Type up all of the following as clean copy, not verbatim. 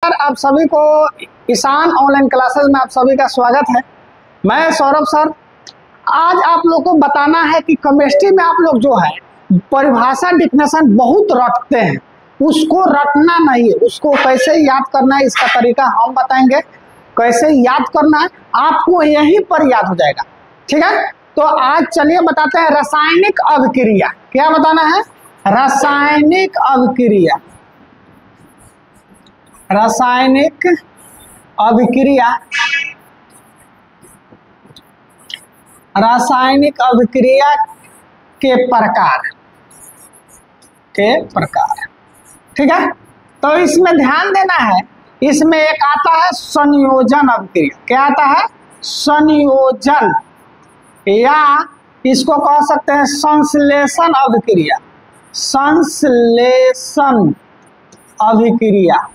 नमस्कार, आप सभी को ईशान ऑनलाइन क्लासेस में आप सभी का स्वागत है। मैं सौरभ सर। आज आप लोग को बताना है कि केमिस्ट्री में आप लोग जो है परिभाषा डिफिनेशन बहुत रटते हैं, उसको रटना नहीं है, उसको कैसे याद करना है इसका तरीका हम बताएंगे। कैसे याद करना है आपको यहीं पर याद हो जाएगा, ठीक है। तो आज चलिए बताते हैं रासायनिक अभिक्रिया। क्या बताना है? रासायनिक अभिक्रिया। रासायनिक अभिक्रिया, रासायनिक अभिक्रिया के प्रकार, ठीक है। तो इसमें ध्यान देना है, इसमें एक आता है संयोजन अभिक्रिया। क्या आता है? संयोजन, या इसको कह सकते हैं संश्लेषण अभिक्रिया। संश्लेषण अभिक्रिया,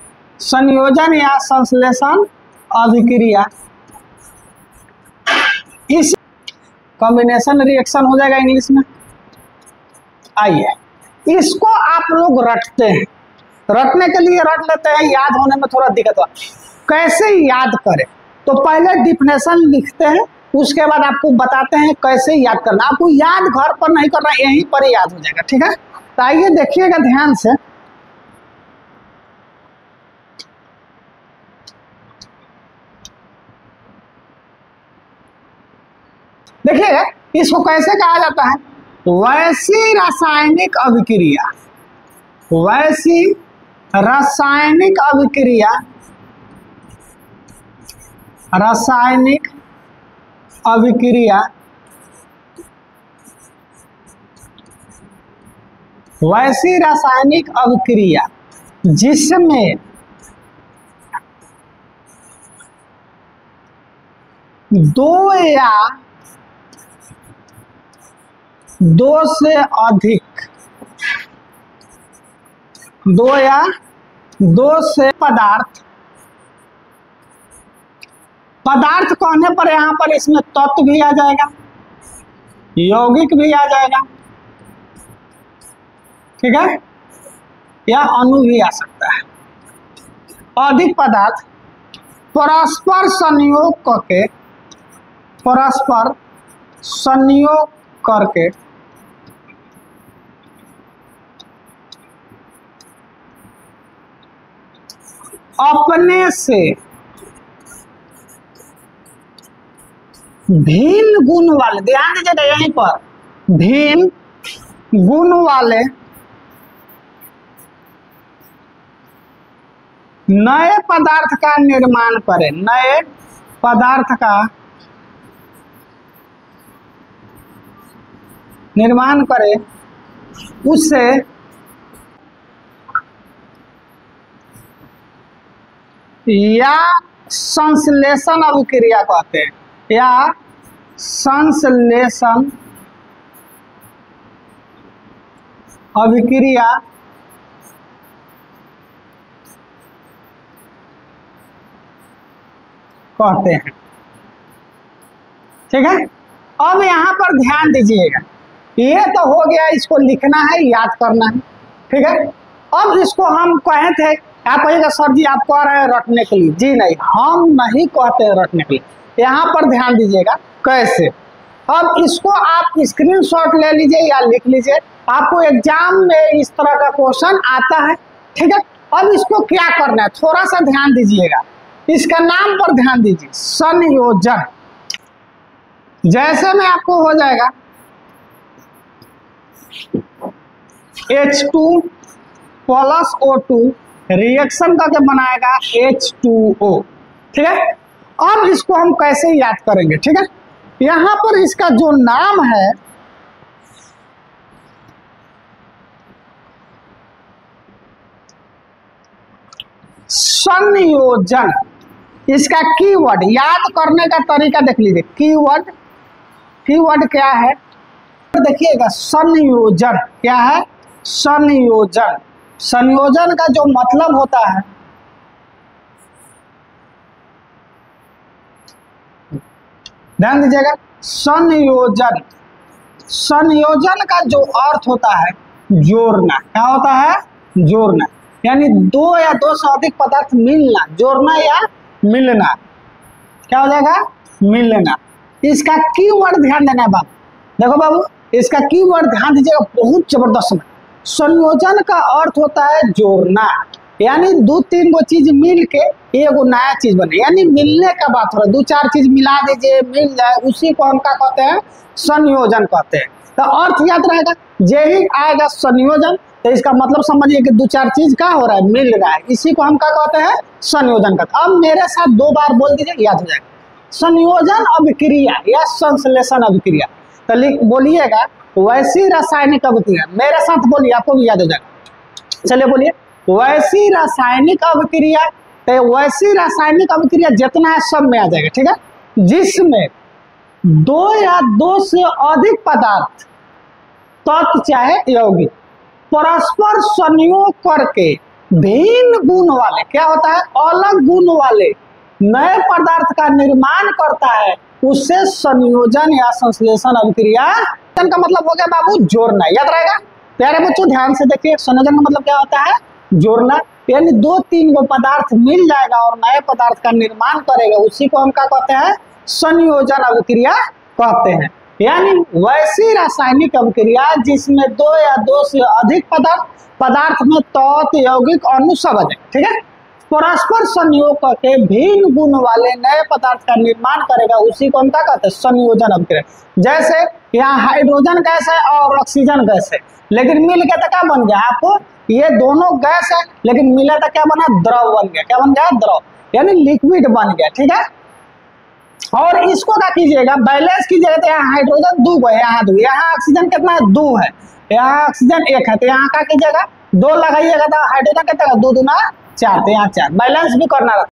संयोजन या संश्लेषण अभिक्रिया, इस कॉम्बिनेशन रिएक्शन हो जाएगा इंग्लिश में। आइए, इसको आप लोग रटते हैं, रटने के लिए रट लेते हैं, याद होने में थोड़ा दिक्कत हो। कैसे याद करें? तो पहले डिफिनेशन लिखते हैं, उसके बाद आपको बताते हैं कैसे याद करना। आपको याद घर पर नहीं करना, यहीं पर याद हो जाएगा, ठीक है। तो आइए देखिएगा ध्यान से। देखिएगा इसको कैसे कहा जाता है, वैसी रासायनिक अभिक्रिया। वैसी रासायनिक अभिक्रिया, रासायनिक अभिक्रिया, वैसी रासायनिक अभिक्रिया जिसमें दो या दो से अधिक, दो या दो से पदार्थ, पदार्थ कहने पर यहां पर इसमें तत्व भी आ जाएगा, यौगिक भी आ जाएगा, ठीक है, या अणु भी आ सकता है। अधिक पदार्थ परस्पर संयोग करके, परस्पर संयोग करके अपने से भिन्न गुण वाले, ध्यान दीजिएगा यहीं पर, भिन्न गुण वाले नए पदार्थ का निर्माण करें। नए पदार्थ का निर्माण करे, उससे या संश्लेषण अभिक्रिया कहते हैं, या संश्लेषण अभिक्रिया कहते हैं, ठीक है। अब यहां पर ध्यान दीजिएगा, ये तो हो गया, इसको लिखना है, याद करना है, ठीक है। अब इसको हम कहे थे, आप कहिएगा सर जी आप कह रहे हैं रटने के लिए। जी नहीं, हम नहीं कहते हैं रटने के लिए। यहाँ पर ध्यान दीजिएगा कैसे। अब इसको आप स्क्रीनशॉट ले लीजिए या लिख लीजिए, आपको एग्जाम में इस तरह का क्वेश्चन आता है, ठीक है। अब इसको क्या करना है, थोड़ा सा ध्यान दीजिएगा, इसका नाम पर ध्यान दीजिए, संयोजन। जैसे में आपको हो जाएगा H2 + O2 रिएक्शन करके बनाएगा H2O, ठीक है। अब इसको हम कैसे याद करेंगे, ठीक है। यहां पर इसका जो नाम है संयोजन, इसका कीवर्ड याद करने का तरीका देख लीजिए। कीवर्ड, कीवर्ड क्या है देखिएगा, संयोजन। क्या है? संयोजन। संयोजन का जो मतलब होता है, ध्यान दीजिएगा, संयोजन, संयोजन का जो अर्थ होता है जोड़ना। क्या होता है? जोड़ना। यानी दो या दो से अधिक पदार्थ मिलना, जोड़ना या मिलना, क्या हो जाएगा? मिलना। इसका कीवर्ड ध्यान देना है बाबू। देखो बाबू, इसका कीवर्ड ध्यान दीजिएगा, बहुत जबरदस्त है। संयोजन का अर्थ होता है जोड़ना, यानी दो तीन गो चीज मिल के एगो नया चीज बने, यानी मिलने का बात हो रहा है। दो चार चीज मिला दीजिए, मिल जाए, उसी को हम क्या कहते हैं? संयोजन कहते हैं। तो अर्थ याद रहेगा, यही आएगा संयोजन, तो इसका मतलब समझिए कि दो चार चीज क्या हो रहा है? मिल रहा है, इसी को हम क्या कहते हैं? संयोजन कहते हैं। अब मेरे साथ दो बार बोल दीजिए, याद हो जाएगा। संयोजन अभिक्रिया या संश्लेषण अभिक्रिया। तो लिख बोलिएगा, वैसी रासायनिक अभिक्रिया। मेरे साथ बोलिए, आपको भी याद हो जाएगा। चलिए बोलिए, वैसी रासायनिक अभिक्रिया। तो वैसी रासायनिक अभिक्रिया जितना है सब में आ जाएगा, ठीक है? जिसमें दो या दो से अधिक पदार्थ, तत्व चाहे यौगिक, परस्पर संयोग करके भिन्न गुण वाले, क्या होता है? अलग गुण वाले नए पदार्थ का निर्माण करता है, उससे संयोजन या संश्लेषण अभिक्रिया। का मतलब हो गया बाबू जोड़ना, याद रहेगा। प्यारे बच्चों ध्यान से देखिए, संयोजन का मतलब क्या होता है? जोड़ना, यानी दो तीन गो पदार्थ मिल जाएगा और नए पदार्थ का निर्माण करेगा, उसी को हम क्या कहते हैं? संयोजन अभिक्रिया कहते हैं। यानी वैसी रासायनिक अभिक्रिया जिसमें दो या दो से अधिक पदार्थ में तत्व, यौगिक, अणु सब आ जाए, ठीक है? परस्पर संयोग करके भिन्न गुण वाले नए पदार्थ का निर्माण करेगा, उसी को हम क्या कहते हैं? संयोजन अभिक्रिया। जैसे यहाँ हाइड्रोजन गैस है और ऑक्सीजन गैस है, लेकिन मिल के तो क्या बन गया? आपको ये दोनों गैस है, लेकिन मिला तो क्या बना? द्रव बन गया। क्या बन गया? द्रव, यानी लिक्विड बन गया, ठीक है? और इसको क्या कीजिएगा? बैलेंस कीजिएगा। तो यहाँ हाइड्रोजन दो है, यहाँ दो, यहाँ ऑक्सीजन कितना है? दो है, यहाँ ऑक्सीजन एक है, तो यहाँ क्या कीजिएगा? दो लगाइएगा, तो हाइड्रोजन कितना? दो दूना चार, तो यहाँ चार। बैलेंस भी करना रहता है।